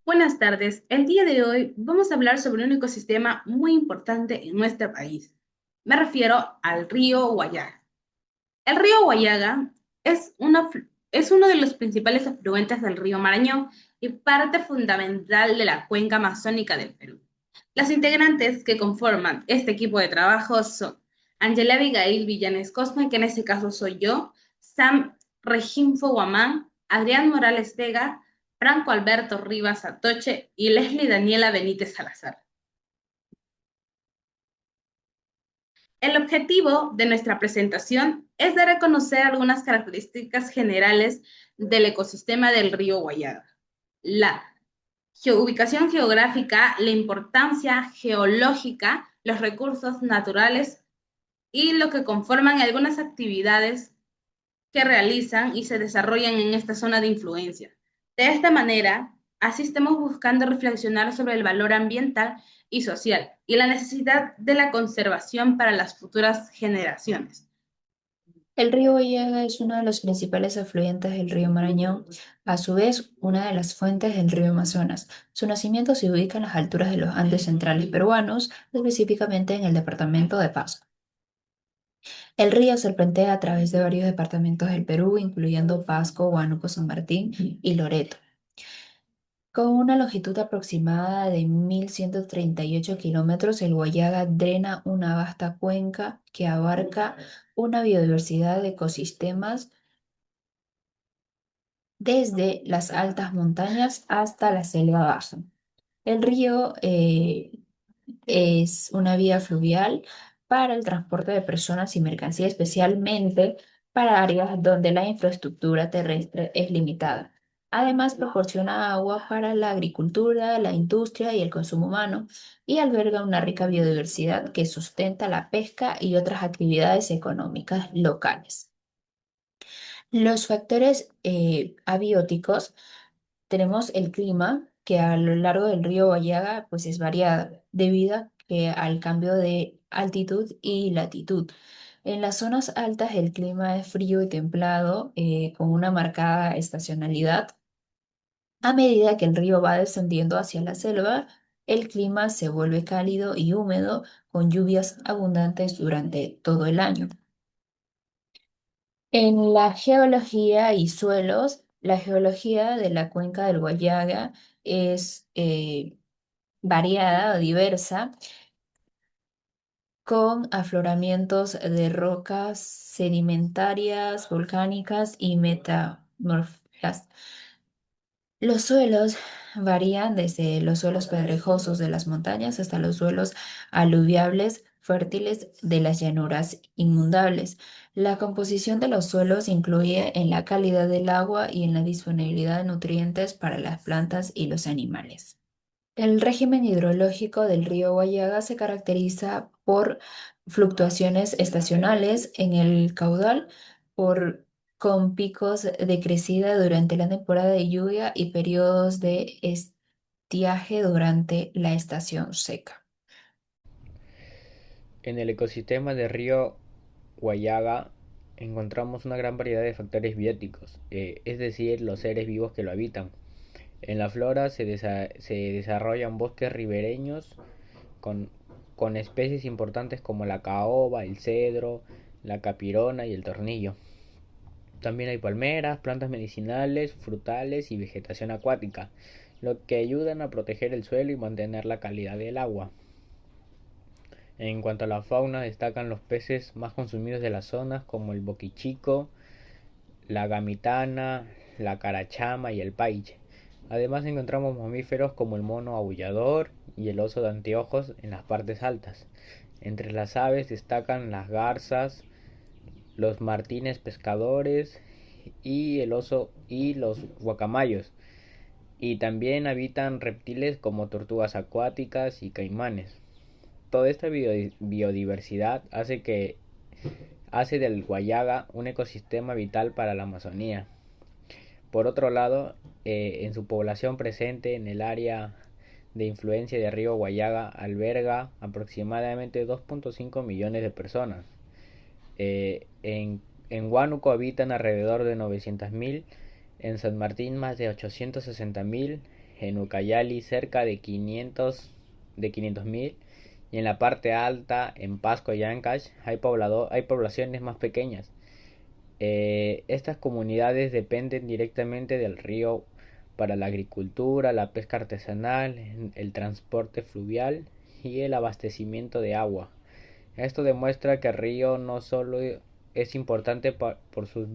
Buenas tardes. El día de hoy vamos a hablar sobre un ecosistema muy importante en nuestro país. Me refiero al río Guayaga. El río Guayaga es uno de los principales afluentes del río Marañón y parte fundamental de la cuenca amazónica del Perú. Las integrantes que conforman este equipo de trabajo son Angela Abigail Villanes Cosme, que en este caso soy yo, Sam Reginfo Guamán, Adrián Morales Vega, Franco Alberto Rivas Atoche y Leslie Daniela Benítez Salazar. El objetivo de nuestra presentación es dar a conocer algunas características generales del ecosistema del río Guayaga. La ubicación geográfica, la importancia geológica, los recursos naturales y lo que conforman algunas actividades que realizan y se desarrollan en esta zona de influencia. De esta manera, así estamos buscando reflexionar sobre el valor ambiental y social y la necesidad de la conservación para las futuras generaciones. El río Vallega es uno de los principales afluentes del río Marañón, a su vez una de las fuentes del río Amazonas. Su nacimiento se ubica en las alturas de los Andes centrales peruanos, específicamente en el departamento de Pasco. El río serpentea a través de varios departamentos del Perú, incluyendo Pasco, Huánuco, San Martín y Loreto. Con una longitud aproximada de 1.138 kilómetros, el Guayaga drena una vasta cuenca que abarca una biodiversidad de ecosistemas desde las altas montañas hasta la selva baja. El río es una vía fluvial para el transporte de personas y mercancías, especialmente para áreas donde la infraestructura terrestre es limitada. Además, proporciona agua para la agricultura, la industria y el consumo humano y alberga una rica biodiversidad que sustenta la pesca y otras actividades económicas locales. Los factores abióticos, tenemos el clima, que a lo largo del río Guayaga pues es variado debido al cambio de altitud y latitud. En las zonas altas el clima es frío y templado, con una marcada estacionalidad. A medida que el río va descendiendo hacia la selva, el clima se vuelve cálido y húmedo, con lluvias abundantes durante todo el año. En la geología y suelos, la geología de la cuenca del Guayaga es variada o diversa, con afloramientos de rocas sedimentarias, volcánicas y metamórficas. Los suelos varían desde los suelos pedregosos de las montañas hasta los suelos aluviables fértiles de las llanuras inundables. La composición de los suelos incluye en la calidad del agua y en la disponibilidad de nutrientes para las plantas y los animales. El régimen hidrológico del río Guayaga se caracteriza por fluctuaciones estacionales en el caudal, por, con picos de crecida durante la temporada de lluvia y periodos de estiaje durante la estación seca. En el ecosistema del río Guayaga encontramos una gran variedad de factores bióticos, es decir, los seres vivos que lo habitan. En la flora se desarrollan bosques ribereños con, con especies importantes como la caoba, el cedro, la capirona y el tornillo. También hay palmeras, plantas medicinales, frutales y vegetación acuática, lo que ayudan a proteger el suelo y mantener la calidad del agua. En cuanto a la fauna, destacan los peces más consumidos de las zonas como el boquichico, la gamitana, la carachama y el paiche. Además encontramos mamíferos como el mono aullador y el oso de anteojos en las partes altas. Entre las aves destacan las garzas, los martines pescadores y el oso y los guacamayos. Y también habitan reptiles como tortugas acuáticas y caimanes. Toda esta biodiversidad hace del Guayaga un ecosistema vital para la Amazonía. Por otro lado, en su población presente en el área de influencia de Río Guayaga alberga aproximadamente 2.5 millones de personas. En Huánuco habitan alrededor de 900.000, en San Martín más de 860.000, en Ucayali cerca de 500.000, y en la parte alta, en Pasco y Ancash, hay poblaciones más pequeñas. Estas comunidades dependen directamente del río para la agricultura, la pesca artesanal, el transporte fluvial y el abastecimiento de agua. Esto demuestra que el río no solo es importante por su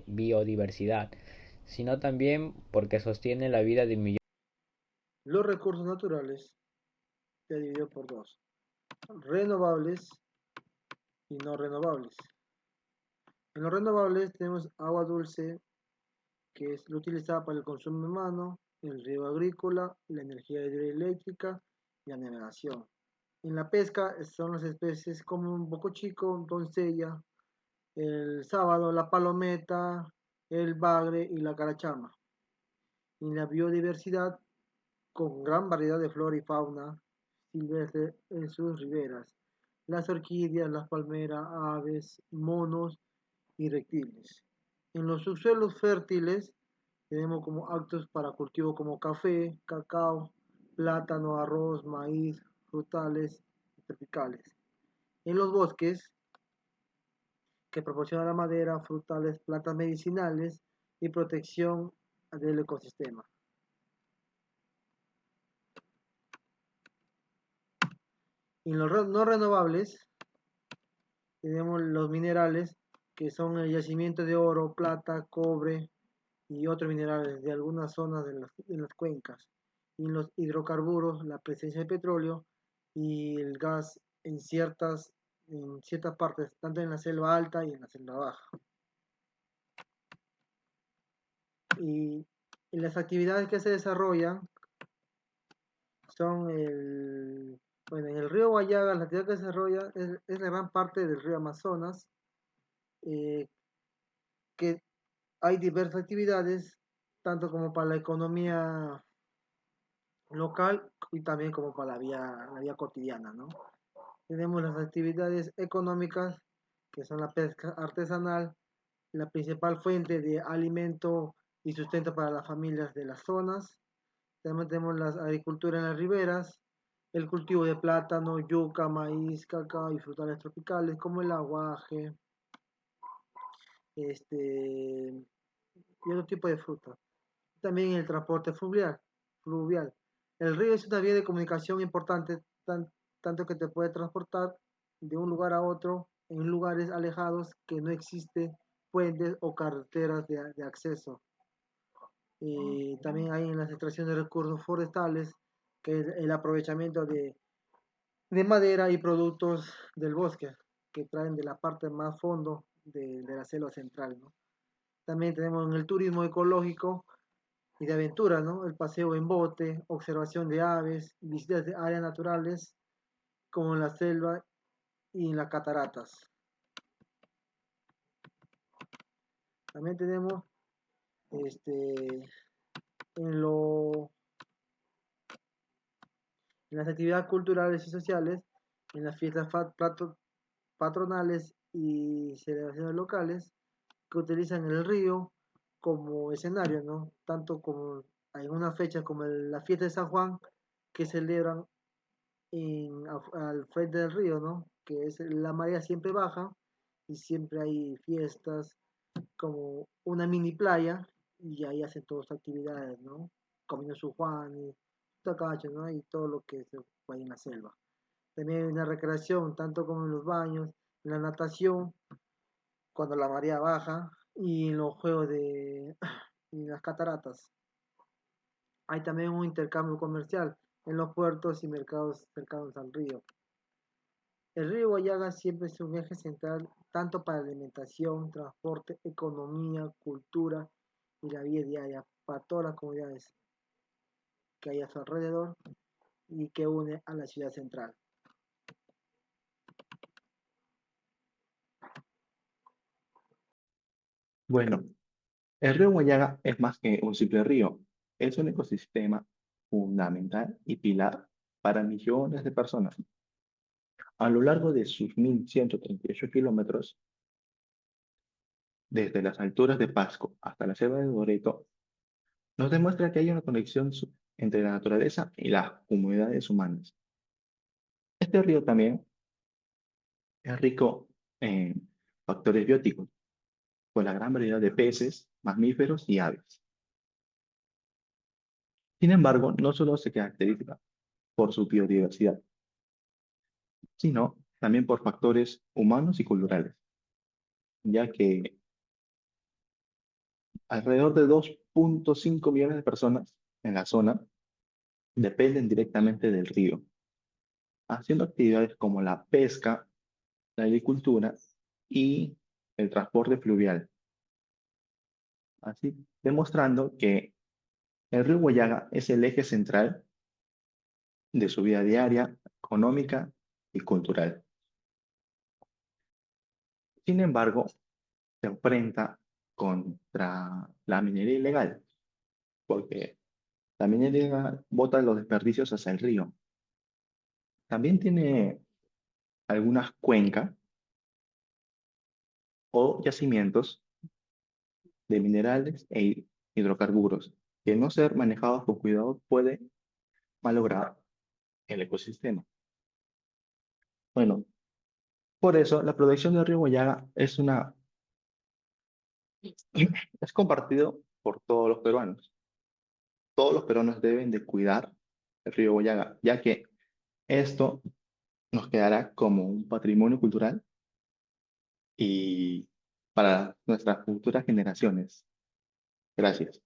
biodiversidad, sino también porque sostiene la vida de millones. Los recursos naturales se dividió por dos: renovables y no renovables. En los renovables tenemos agua dulce, que es lo utilizada para el consumo humano, el riego agrícola, la energía hidroeléctrica y la navegación. En la pesca son las especies como un boco chico, doncella, el sábado, la palometa, el bagre y la carachama. En la biodiversidad, con gran variedad de flora y fauna silvestre en sus riberas, las orquídeas, las palmeras, aves, monos y reptiles. En los subsuelos fértiles tenemos como actos para cultivo como café, cacao, plátano, arroz, maíz, frutales y tropicales. En los bosques, que proporcionan la madera, frutales, plantas medicinales y protección del ecosistema. En los no renovables tenemos los minerales, que son el yacimiento de oro, plata, cobre y otros minerales de algunas zonas de las cuencas. Y en los hidrocarburos, la presencia de petróleo y el gas en ciertas partes, tanto en la selva alta y en la selva baja. Y las actividades que se desarrollan son bueno, en el río Guayaga, la actividad que se desarrolla es la gran parte del río Amazonas, eh, que hay diversas actividades, tanto como para la economía local y también como para la vía cotidiana, ¿no? Tenemos las actividades económicas, que son la pesca artesanal, la principal fuente de alimento y sustento para las familias de las zonas. También tenemos la agricultura en las riberas, el cultivo de plátano, yuca, maíz, cacao y frutales tropicales como el aguaje, y otro tipo de fruta. También el transporte fluvial. El río es una vía de comunicación importante, tanto que te puede transportar de un lugar a otro en lugares alejados que no existen puentes o carreteras de acceso. Y también hay en las extracciones de recursos forestales, que es el aprovechamiento de madera y productos del bosque, que traen de la parte más fondo de la selva central, ¿no? También tenemos en el turismo ecológico y de aventura, ¿no? El paseo en bote, observación de aves, visitas de áreas naturales como en la selva y en las cataratas. También tenemos en, lo, en las actividades culturales y sociales, en las fiestas patronales y celebraciones locales, que utilizan el río como escenario, ¿no? Tanto como hay una fecha como la fiesta de San Juan, que celebran al frente del río, ¿no? Que es la marea siempre baja y siempre hay fiestas como una mini playa y ahí hacen todas sus actividades, ¿no? Comiendo su Juan y tacacho, ¿no? Y todo lo que se va en la selva. También hay una recreación, tanto como en los baños, en la natación, cuando la marea baja, y en los juegos en las cataratas. Hay también un intercambio comercial en los puertos y mercados cercanos al río. El río Guayaga siempre es un eje central tanto para alimentación, transporte, economía, cultura y la vida diaria para todas las comunidades que hay a su alrededor y que une a la ciudad central. Bueno, el río Guayaga es más que un simple río, es un ecosistema fundamental y pilar para millones de personas. A lo largo de sus 1.138 kilómetros, desde las alturas de Pasco hasta la selva de Loreto, nos demuestra que hay una conexión entre la naturaleza y las comunidades humanas. Este río también es rico en factores bióticos, con la gran variedad de peces, mamíferos y aves. Sin embargo, no solo se caracteriza por su biodiversidad, sino también por factores humanos y culturales, ya que alrededor de 2.5 millones de personas en la zona dependen directamente del río, haciendo actividades como la pesca, la agricultura y el transporte fluvial, así demostrando que el río Guayaga es el eje central de su vida diaria, económica y cultural. Sin embargo, se enfrenta contra la minería ilegal, porque la minería ilegal bota los desperdicios hacia el río. También tiene algunas cuencas o yacimientos de minerales e hidrocarburos que no ser manejados con cuidado puede malograr el ecosistema. Bueno, por eso la protección del río Guayaga es compartido por todos los peruanos. Todos los peruanos deben de cuidar el río Guayaga, ya que esto nos quedará como un patrimonio cultural y para nuestras futuras generaciones. Gracias.